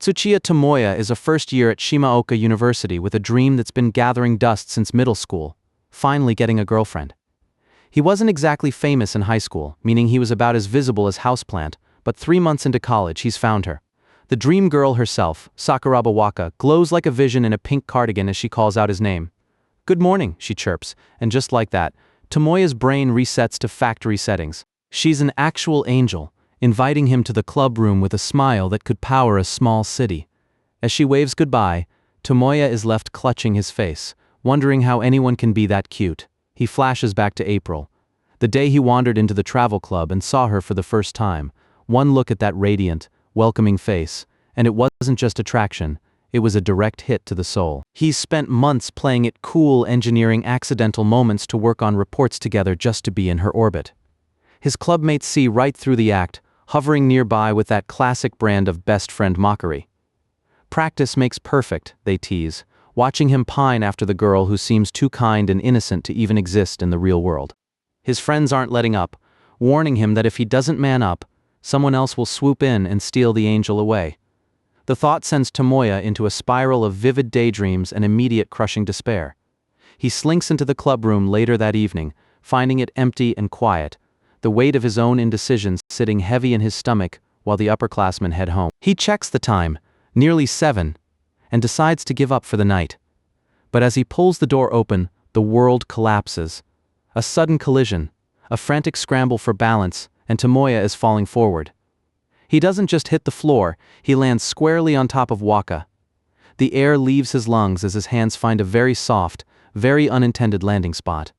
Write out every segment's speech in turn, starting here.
Tsuchiya Tomoya is a first year at Shimaoka University with a dream that's been gathering dust since middle school, finally getting a girlfriend. He wasn't exactly famous in high school, meaning he was about as visible as houseplant, but 3 months into college he's found her. The dream girl herself, Sakuraba Waka, glows like a vision in a pink cardigan as she calls out his name. "Good morning," she chirps, and just like that, Tomoya's brain resets to factory settings. She's an actual angel, inviting him to the club room with a smile that could power a small city. As she waves goodbye, Tomoya is left clutching his face, wondering how anyone can be that cute. He flashes back to April, the day he wandered into the travel club and saw her for the first time. One look at that radiant, welcoming face, and it wasn't just attraction, it was a direct hit to the soul. He's spent months playing it cool, engineering accidental moments to work on reports together just to be in her orbit. His clubmates see right through the act, hovering nearby with that classic brand of best friend mockery. Practice makes perfect, they tease, watching him pine after the girl who seems too kind and innocent to even exist in the real world. His friends aren't letting up, warning him that if he doesn't man up, someone else will swoop in and steal the angel away. The thought sends Tomoya into a spiral of vivid daydreams and immediate crushing despair. He slinks into the clubroom later that evening, finding it empty and quiet, the weight of his own indecision sitting heavy in his stomach while the upperclassmen head home. He checks the time, nearly 7, and decides to give up for the night. But as he pulls the door open, the world collapses. A sudden collision, a frantic scramble for balance, and Tomoya is falling forward. He doesn't just hit the floor, he lands squarely on top of Waka. The air leaves his lungs as his hands find a very soft, very unintended landing spot.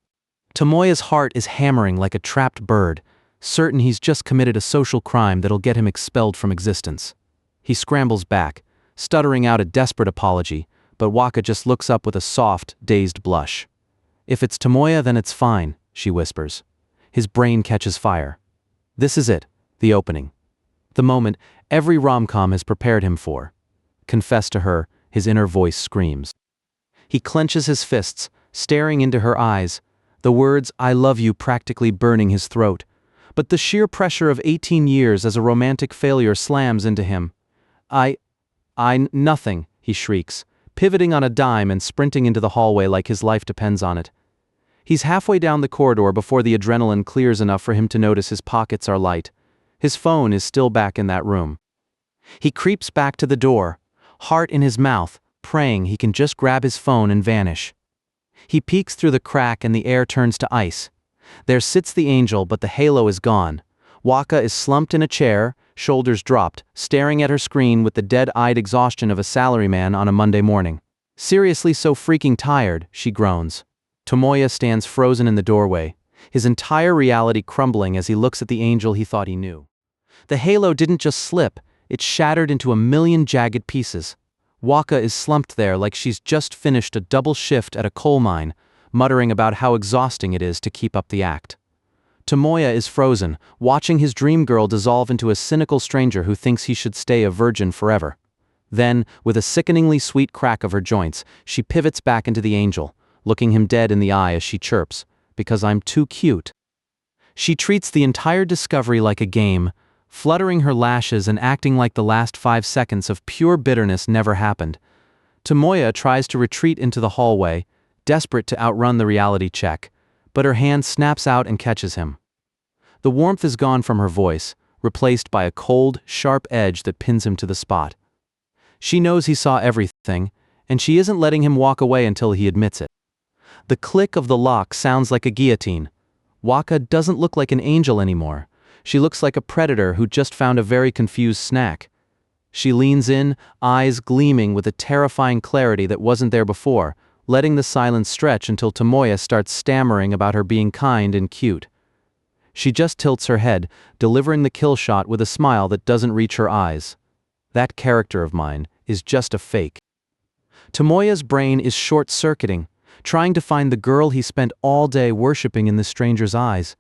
Tomoya's heart is hammering like a trapped bird, certain he's just committed a social crime that'll get him expelled from existence. He scrambles back, stuttering out a desperate apology, but Waka just looks up with a soft, dazed blush. "If it's Tomoya, then it's fine," she whispers. His brain catches fire. This is it, the opening. The moment every rom-com has prepared him for. Confess to her, his inner voice screams. He clenches his fists, staring into her eyes, the words "I love you" practically burning his throat. But the sheer pressure of 18 years as a romantic failure slams into him. Nothing, he shrieks, pivoting on a dime and sprinting into the hallway like his life depends on it. He's halfway down the corridor before the adrenaline clears enough for him to notice his pockets are light. His phone is still back in that room. He creeps back to the door, heart in his mouth, praying he can just grab his phone and vanish. He peeks through the crack and the air turns to ice. There sits the angel, but the halo is gone. Waka is slumped in a chair, shoulders dropped, staring at her screen with the dead-eyed exhaustion of a salaryman on a Monday morning. "Seriously so freaking tired," she groans. Tomoya stands frozen in the doorway, his entire reality crumbling as he looks at the angel he thought he knew. The halo didn't just slip, it shattered into a million jagged pieces. Waka is slumped there like she's just finished a double shift at a coal mine, muttering about how exhausting it is to keep up the act. Tomoya is frozen, watching his dream girl dissolve into a cynical stranger who thinks he should stay a virgin forever. Then, with a sickeningly sweet crack of her joints, she pivots back into the angel, looking him dead in the eye as she chirps, "Because I'm too cute." She treats the entire discovery like a game, fluttering her lashes and acting like the last 5 seconds of pure bitterness never happened. Tomoya tries to retreat into the hallway, desperate to outrun the reality check, but her hand snaps out and catches him. The warmth is gone from her voice, replaced by a cold, sharp edge that pins him to the spot. She knows he saw everything, and she isn't letting him walk away until he admits it. The click of the lock sounds like a guillotine. Waka doesn't look like an angel anymore. She looks like a predator who just found a very confused snack. She leans in, eyes gleaming with a terrifying clarity that wasn't there before, letting the silence stretch until Tomoya starts stammering about her being kind and cute. She just tilts her head, delivering the kill shot with a smile that doesn't reach her eyes. That character of mine is just a fake. Tomoya's brain is short-circuiting, trying to find the girl he spent all day worshipping in this stranger's eyes.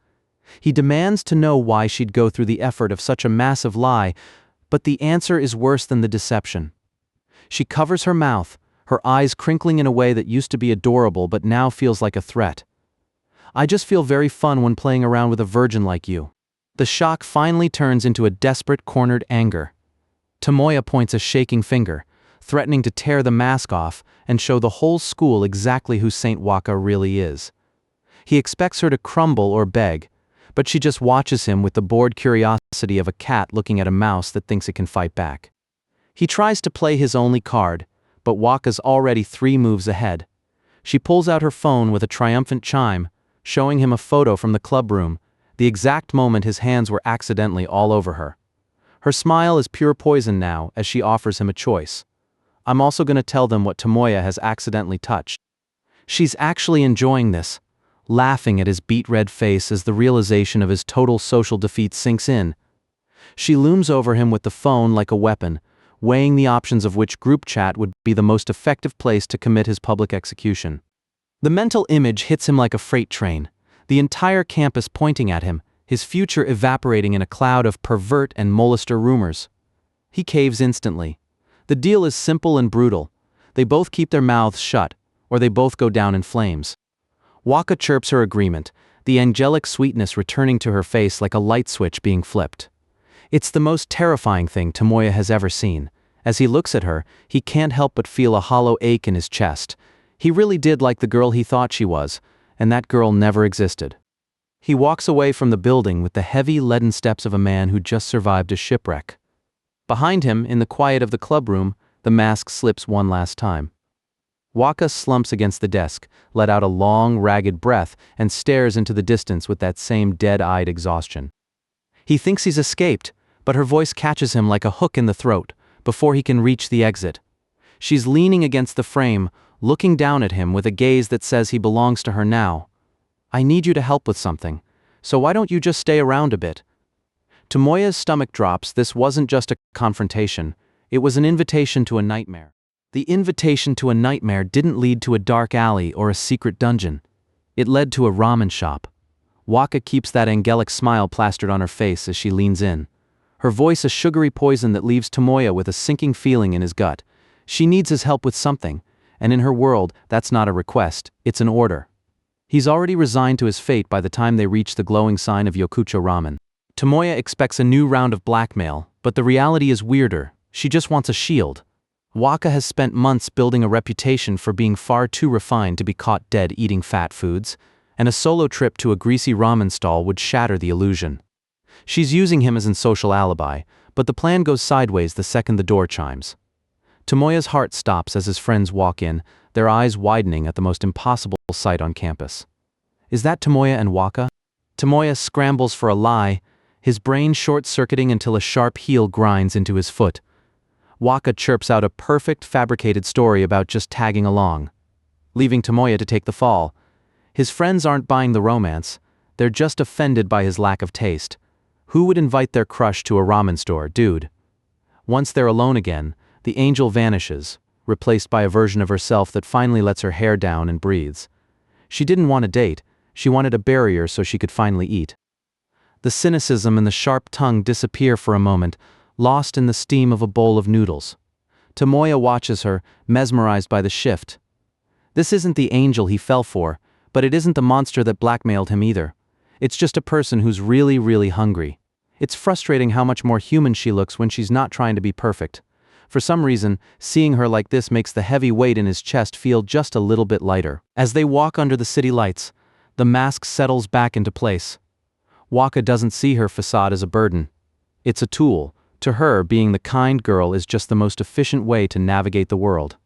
He demands to know why she'd go through the effort of such a massive lie, but the answer is worse than the deception. She covers her mouth, her eyes crinkling in a way that used to be adorable but now feels like a threat. "I just feel very fun when playing around with a virgin like you." The shock finally turns into a desperate, cornered anger. Tomoya points a shaking finger, threatening to tear the mask off and show the whole school exactly who Saint Waka really is. He expects her to crumble or beg, but she just watches him with the bored curiosity of a cat looking at a mouse that thinks it can fight back. He tries to play his only card, but Waka's already 3 moves ahead. She pulls out her phone with a triumphant chime, showing him a photo from the club room, the exact moment his hands were accidentally all over her. Her smile is pure poison now as she offers him a choice. I'm also going to tell them what Tomoya has accidentally touched. She's actually enjoying this, laughing at his beet-red face as the realization of his total social defeat sinks in. She looms over him with the phone like a weapon, weighing the options of which group chat would be the most effective place to commit his public execution. The mental image hits him like a freight train, the entire campus pointing at him, his future evaporating in a cloud of pervert and molester rumors. He caves instantly. The deal is simple and brutal. They both keep their mouths shut, or they both go down in flames. Waka chirps her agreement, the angelic sweetness returning to her face like a light switch being flipped. It's the most terrifying thing Tomoya has ever seen. As he looks at her, he can't help but feel a hollow ache in his chest. He really did like the girl he thought she was, and that girl never existed. He walks away from the building with the heavy, leaden steps of a man who just survived a shipwreck. Behind him, in the quiet of the clubroom, the mask slips one last time. Waka slumps against the desk, let out a long, ragged breath, and stares into the distance with that same dead-eyed exhaustion. He thinks he's escaped, but her voice catches him like a hook in the throat, before he can reach the exit. She's leaning against the frame, looking down at him with a gaze that says he belongs to her now. I need you to help with something, so why don't you just stay around a bit? Tomoya's stomach drops. This wasn't just a confrontation, it was an invitation to a nightmare. The invitation to a nightmare didn't lead to a dark alley or a secret dungeon. It led to a ramen shop. Waka keeps that angelic smile plastered on her face as she leans in. Her voice a sugary poison that leaves Tomoya with a sinking feeling in his gut. She needs his help with something, and in her world, that's not a request, it's an order. He's already resigned to his fate by the time they reach the glowing sign of Yokucho Ramen. Tomoya expects a new round of blackmail, but the reality is weirder. She just wants a shield. Waka has spent months building a reputation for being far too refined to be caught dead eating fat foods, and a solo trip to a greasy ramen stall would shatter the illusion. She's using him as a social alibi, but the plan goes sideways the second the door chimes. Tomoya's heart stops as his friends walk in, their eyes widening at the most impossible sight on campus. Is that Tomoya and Waka? Tomoya scrambles for a lie, his brain short-circuiting until a sharp heel grinds into his foot. Waka chirps out a perfect fabricated story about just tagging along, leaving Tomoya to take the fall. His friends aren't buying the romance, they're just offended by his lack of taste. Who would invite their crush to a ramen store, dude? Once they're alone again, the angel vanishes, replaced by a version of herself that finally lets her hair down and breathes. She didn't want a date, she wanted a barrier so she could finally eat. The cynicism and the sharp tongue disappear for a moment, lost in the steam of a bowl of noodles. Tomoya watches her, mesmerized by the shift. This isn't the angel he fell for, but it isn't the monster that blackmailed him either. It's just a person who's really, really hungry. It's frustrating how much more human she looks when she's not trying to be perfect. For some reason, seeing her like this makes the heavy weight in his chest feel just a little bit lighter. As they walk under the city lights, the mask settles back into place. Waka doesn't see her facade as a burden. It's a tool. To her, being the kind girl is just the most efficient way to navigate the world.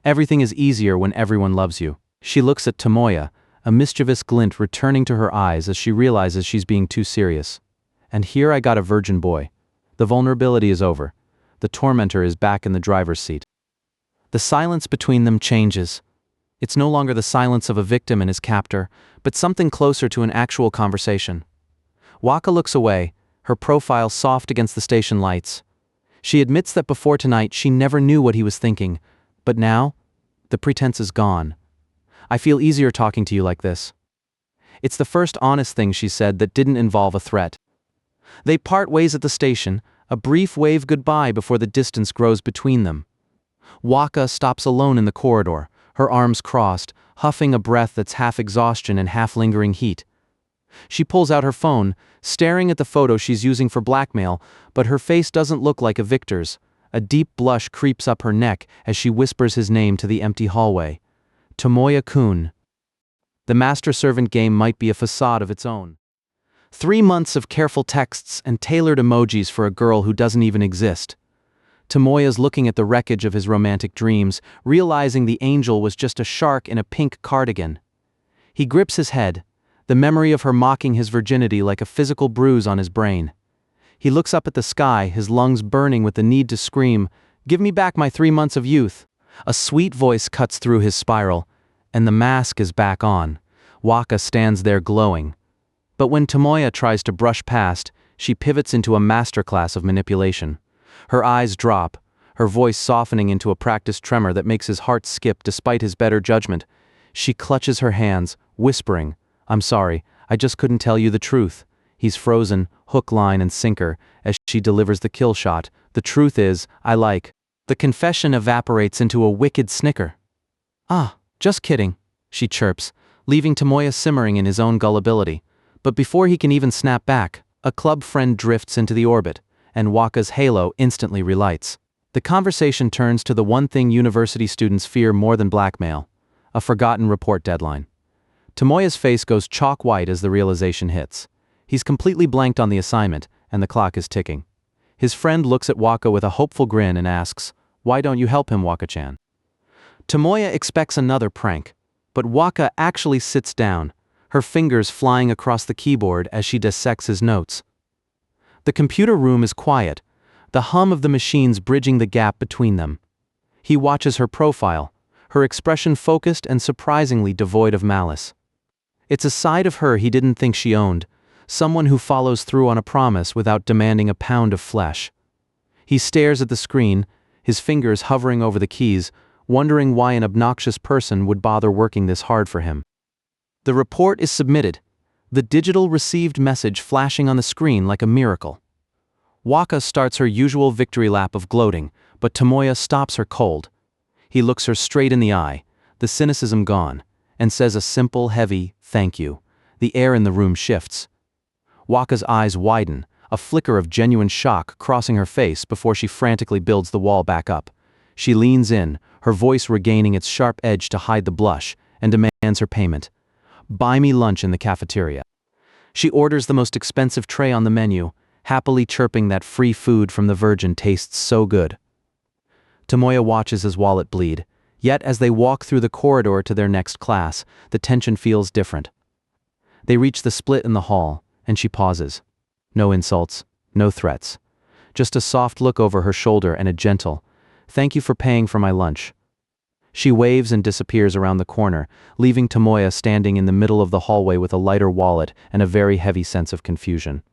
Everything is easier when everyone loves you. She looks at Tomoya, a mischievous glint returning to her eyes as she realizes she's being too serious. And here I got a virgin boy. The vulnerability is over. The tormentor is back in the driver's seat. The silence between them changes. It's no longer the silence of a victim and his captor, but something closer to an actual conversation. Waka looks away, her profile soft against the station lights. She admits that before tonight she never knew what he was thinking, but now, the pretense is gone. I feel easier talking to you like this. It's the first honest thing she said that didn't involve a threat. They part ways at the station, a brief wave goodbye before the distance grows between them. Waka stops alone in the corridor, her arms crossed, huffing a breath that's half exhaustion and half lingering heat. She pulls out her phone, staring at the photo she's using for blackmail, but her face doesn't look like a victor's. A deep blush creeps up her neck as she whispers his name to the empty hallway. Tomoya-kun. The master-servant game might be a facade of its own. 3 months of careful texts and tailored emojis for a girl who doesn't even exist. Tomoya's looking at the wreckage of his romantic dreams, realizing the angel was just a shark in a pink cardigan. He grips his head, the memory of her mocking his virginity like a physical bruise on his brain. He looks up at the sky, his lungs burning with the need to scream, "Give me back my 3 months of youth." A sweet voice cuts through his spiral, and the mask is back on. Waka stands there glowing. But when Tomoya tries to brush past, she pivots into a masterclass of manipulation. Her eyes drop, her voice softening into a practiced tremor that makes his heart skip despite his better judgment. She clutches her hands, whispering, "I'm sorry, I just couldn't tell you the truth." He's frozen, hook, line, and sinker, as she delivers the kill shot. "The truth is, I like." The confession evaporates into a wicked snicker. "Ah, just kidding," she chirps, leaving Tomoya simmering in his own gullibility. But before he can even snap back, a club friend drifts into the orbit, and Waka's halo instantly relights. The conversation turns to the one thing university students fear more than blackmail: a forgotten report deadline. Tomoya's face goes chalk white as the realization hits. He's completely blanked on the assignment, and the clock is ticking. His friend looks at Waka with a hopeful grin and asks, "Why don't you help him, Waka-chan?" Tomoya expects another prank, but Waka actually sits down, her fingers flying across the keyboard as she dissects his notes. The computer room is quiet, the hum of the machines bridging the gap between them. He watches her profile, her expression focused and surprisingly devoid of malice. It's a side of her he didn't think she owned, someone who follows through on a promise without demanding a pound of flesh. He stares at the screen, his fingers hovering over the keys, wondering why an obnoxious person would bother working this hard for him. The report is submitted, the digital received message flashing on the screen like a miracle. Waka starts her usual victory lap of gloating, but Tomoya stops her cold. He looks her straight in the eye, the cynicism gone, and says a simple, heavy, "Thank you." The air in the room shifts. Waka's eyes widen, a flicker of genuine shock crossing her face before she frantically builds the wall back up. She leans in, her voice regaining its sharp edge to hide the blush, and demands her payment. "Buy me lunch in the cafeteria." She orders the most expensive tray on the menu, happily chirping that free food from the Virgin tastes so good. Tomoya watches his wallet bleed, yet as they walk through the corridor to their next class, the tension feels different. They reach the split in the hall, and she pauses. No insults, no threats. Just a soft look over her shoulder and a gentle, "Thank you for paying for my lunch." She waves and disappears around the corner, leaving Tomoya standing in the middle of the hallway with a lighter wallet and a very heavy sense of confusion.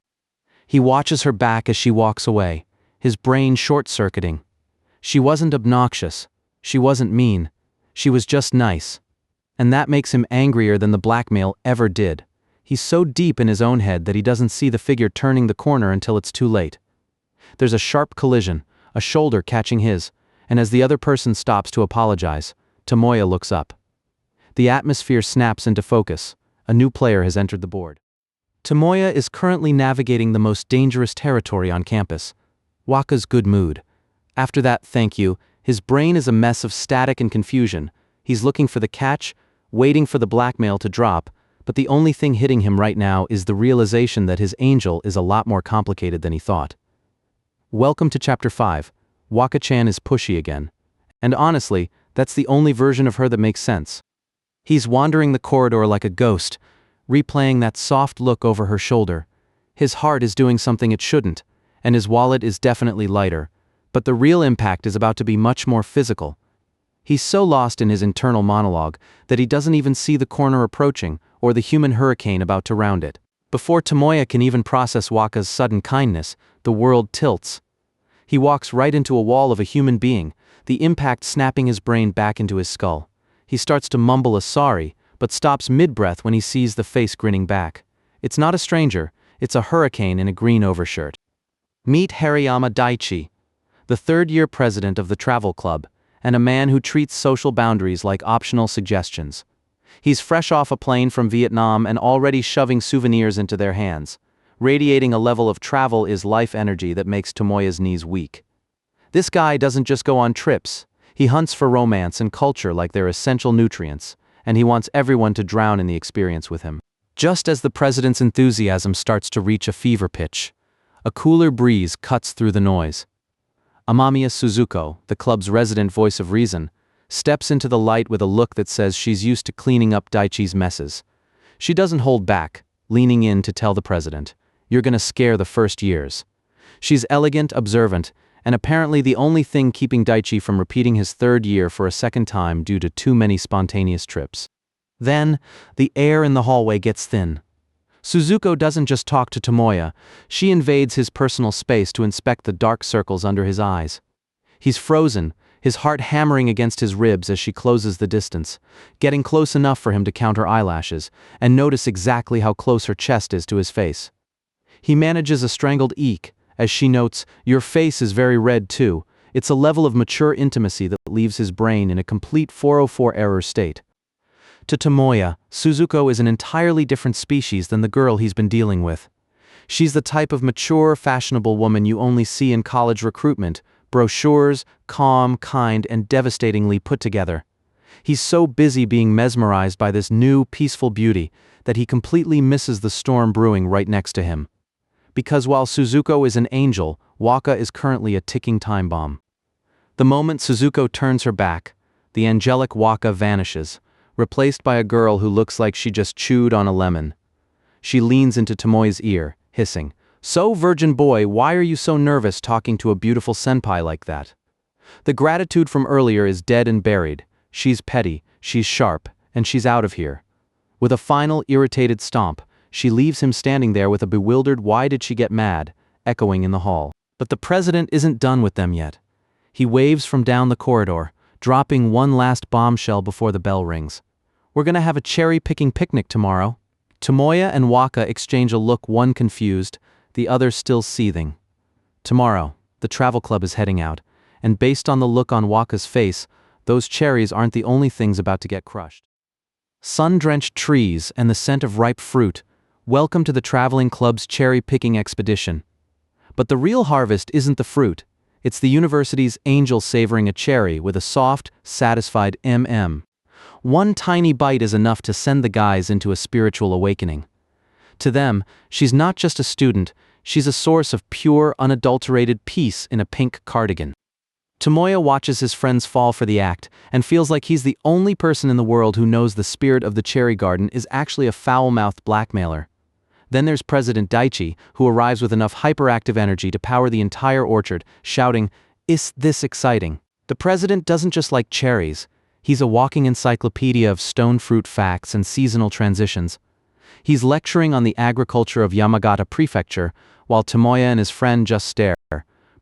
He watches her back as she walks away, his brain short-circuiting. She wasn't obnoxious, she wasn't mean, she was just nice. And that makes him angrier than the blackmail ever did. He's so deep in his own head that he doesn't see the figure turning the corner until it's too late. There's a sharp collision, a shoulder catching his, and as the other person stops to apologize, Tomoya looks up. The atmosphere snaps into focus. A new player has entered the board. Tomoya is currently navigating the most dangerous territory on campus: Waka's good mood. After that "thank you," his brain is a mess of static and confusion. He's looking for the catch, waiting for the blackmail to drop, but the only thing hitting him right now is the realization that his angel is a lot more complicated than he thought. Welcome to Chapter 5. Waka-chan is pushy again. And honestly, that's the only version of her that makes sense. He's wandering the corridor like a ghost, replaying that soft look over her shoulder. His heart is doing something it shouldn't, and his wallet is definitely lighter, but the real impact is about to be much more physical. He's so lost in his internal monologue that he doesn't even see the corner approaching or the human hurricane about to round it. Before Tomoya can even process Waka's sudden kindness, the world tilts. He walks right into a wall of a human being, the impact snapping his brain back into his skull. He starts to mumble a sorry, but stops mid-breath when he sees the face grinning back. It's not a stranger, it's a hurricane in a green overshirt. Meet Hariyama Daichi, the third-year president of the travel club, and a man who treats social boundaries like optional suggestions. He's fresh off a plane from Vietnam and already shoving souvenirs into their hands, radiating a level of travel is life energy that makes Tomoya's knees weak. This guy doesn't just go on trips. He hunts for romance and culture like they're essential nutrients, and he wants everyone to drown in the experience with him. Just as the president's enthusiasm starts to reach a fever pitch, a cooler breeze cuts through the noise. Amamiya Suzuko, the club's resident voice of reason, steps into the light with a look that says she's used to cleaning up Daichi's messes. She doesn't hold back, leaning in to tell the president, "You're gonna scare the first years." She's elegant, observant, and apparently the only thing keeping Daichi from repeating his third year for a second time due to too many spontaneous trips. Then, the air in the hallway gets thin. Suzuko doesn't just talk to Tomoya, she invades his personal space to inspect the dark circles under his eyes. He's frozen, his heart hammering against his ribs as she closes the distance, getting close enough for him to count her eyelashes and notice exactly how close her chest is to his face. He manages a strangled eek, as she notes, "Your face is very red too." It's a level of mature intimacy that leaves his brain in a complete 404 error state. To Tomoya, Suzuko is an entirely different species than the girl he's been dealing with. She's the type of mature, fashionable woman you only see in college recruitment, brochures, calm, kind, and devastatingly put together. He's so busy being mesmerized by this new, peaceful beauty that he completely misses the storm brewing right next to him. Because while Suzuko is an angel, Waka is currently a ticking time bomb. The moment Suzuko turns her back, the angelic Waka vanishes, replaced by a girl who looks like she just chewed on a lemon. She leans into Tomoya's ear, hissing, "So virgin boy, why are you so nervous talking to a beautiful senpai like that?" The gratitude from earlier is dead and buried. She's petty, she's sharp, and she's out of here. With a final irritated stomp, she leaves him standing there with a bewildered "why did she get mad?" echoing in the hall. But the president isn't done with them yet. He waves from down the corridor, dropping one last bombshell before the bell rings. "We're gonna have a cherry-picking picnic tomorrow." Tomoya and Waka exchange a look, one confused, the other still seething. Tomorrow, the travel club is heading out, and based on the look on Waka's face, those cherries aren't the only things about to get crushed. Sun-drenched trees and the scent of ripe fruit, welcome to the traveling club's cherry-picking expedition. But the real harvest isn't the fruit, it's the university's angel savoring a cherry with a soft, satisfied One tiny bite is enough to send the guys into a spiritual awakening. To them, she's not just a student, she's a source of pure, unadulterated peace in a pink cardigan. Tomoya watches his friends fall for the act and feels like he's the only person in the world who knows the spirit of the cherry garden is actually a foul-mouthed blackmailer. Then there's President Daichi, who arrives with enough hyperactive energy to power the entire orchard, shouting, "Is this exciting?" The president doesn't just like cherries, he's a walking encyclopedia of stone fruit facts and seasonal transitions. He's lecturing on the agriculture of Yamagata Prefecture, while Tomoya and his friend just stare,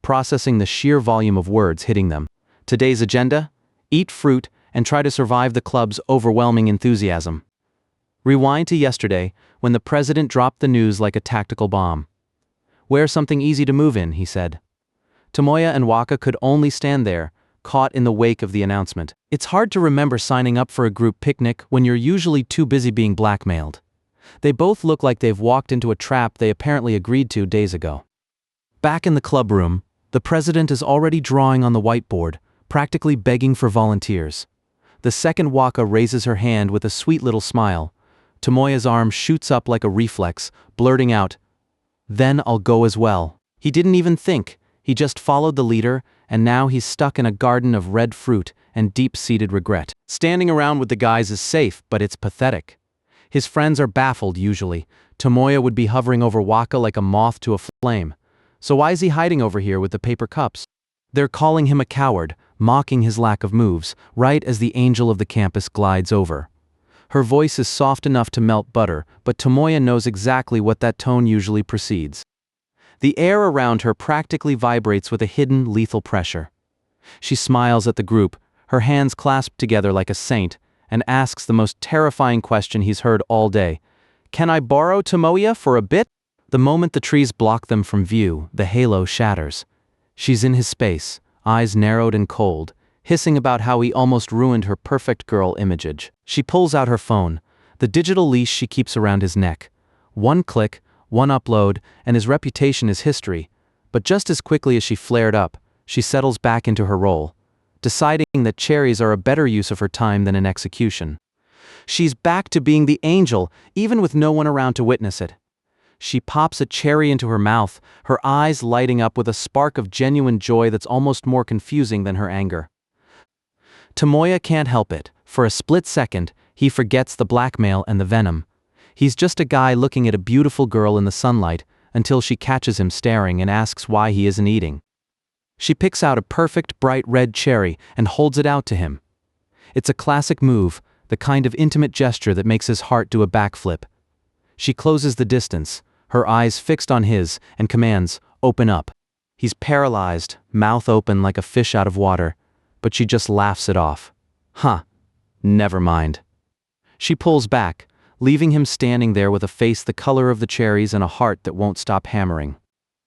processing the sheer volume of words hitting them. Today's agenda? Eat fruit and try to survive the club's overwhelming enthusiasm. Rewind to yesterday, when the president dropped the news like a tactical bomb. "Wear something easy to move in," he said. Tomoya and Waka could only stand there, caught in the wake of the announcement. It's hard to remember signing up for a group picnic when you're usually too busy being blackmailed. They both look like they've walked into a trap they apparently agreed to days ago. Back in the club room, the president is already drawing on the whiteboard, practically begging for volunteers. The second Waka raises her hand with a sweet little smile. Tomoya's arm shoots up like a reflex, blurting out, "Then I'll go as well." He didn't even think, he just followed the leader, and now he's stuck in a garden of red fruit and deep-seated regret. Standing around with the guys is safe, but it's pathetic. His friends are baffled usually. Tomoya would be hovering over Waka like a moth to a flame. So why is he hiding over here with the paper cups? They're calling him a coward, mocking his lack of moves, right as the angel of the campus glides over. Her voice is soft enough to melt butter, but Tomoya knows exactly what that tone usually precedes. The air around her practically vibrates with a hidden, lethal pressure. She smiles at the group, her hands clasped together like a saint, and asks the most terrifying question he's heard all day. "Can I borrow Tomoya for a bit?" The moment the trees block them from view, the halo shatters. She's in his space, eyes narrowed and cold, hissing about how he almost ruined her perfect girl image. She pulls out her phone, the digital leash she keeps around his neck. One click, one upload, and his reputation is history. But just as quickly as she flared up, she settles back into her role, deciding that cherries are a better use of her time than an execution. She's back to being the angel, even with no one around to witness it. She pops a cherry into her mouth, her eyes lighting up with a spark of genuine joy that's almost more confusing than her anger. Tomoya can't help it. For a split second, he forgets the blackmail and the venom. He's just a guy looking at a beautiful girl in the sunlight, until she catches him staring and asks why he isn't eating. She picks out a perfect bright red cherry and holds it out to him. It's a classic move, the kind of intimate gesture that makes his heart do a backflip. She closes the distance, her eyes fixed on his, and commands, "Open up." He's paralyzed, mouth open like a fish out of water, but she just laughs it off. Huh. Never mind. She pulls back, leaving him standing there with a face the color of the cherries and a heart that won't stop hammering.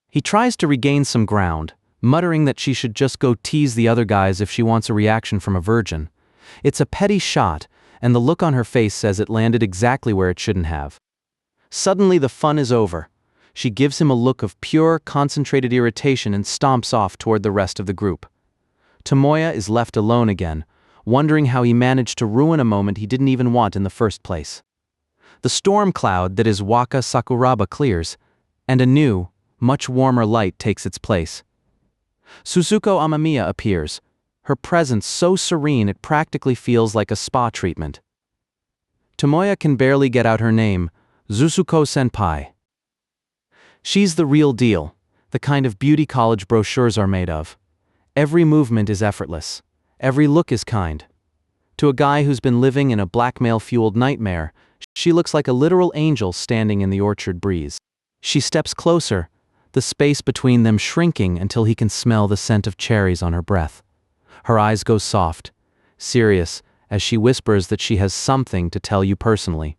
He tries to regain some ground, muttering that she should just go tease the other guys if she wants a reaction from a virgin. It's a petty shot, and the look on her face says it landed exactly where it shouldn't have. Suddenly the fun is over. She gives him a look of pure, concentrated irritation and stomps off toward the rest of the group. Tomoya is left alone again, wondering how he managed to ruin a moment he didn't even want in the first place. The storm cloud that is Waka Sakuraba clears, and a new, much warmer light takes its place. Suzuko Amamiya appears, her presence so serene it practically feels like a spa treatment. Tomoya can barely get out her name, Zuzuko-senpai. She's the real deal, the kind of beauty college brochures are made of. Every movement is effortless. Every look is kind. To a guy who's been living in a blackmail-fueled nightmare, she looks like a literal angel standing in the orchard breeze. She steps closer, the space between them shrinking until he can smell the scent of cherries on her breath. Her eyes go soft, serious, as she whispers that she has something to tell you personally.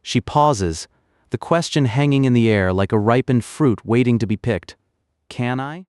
She pauses, the question hanging in the air like a ripened fruit waiting to be picked. Can I?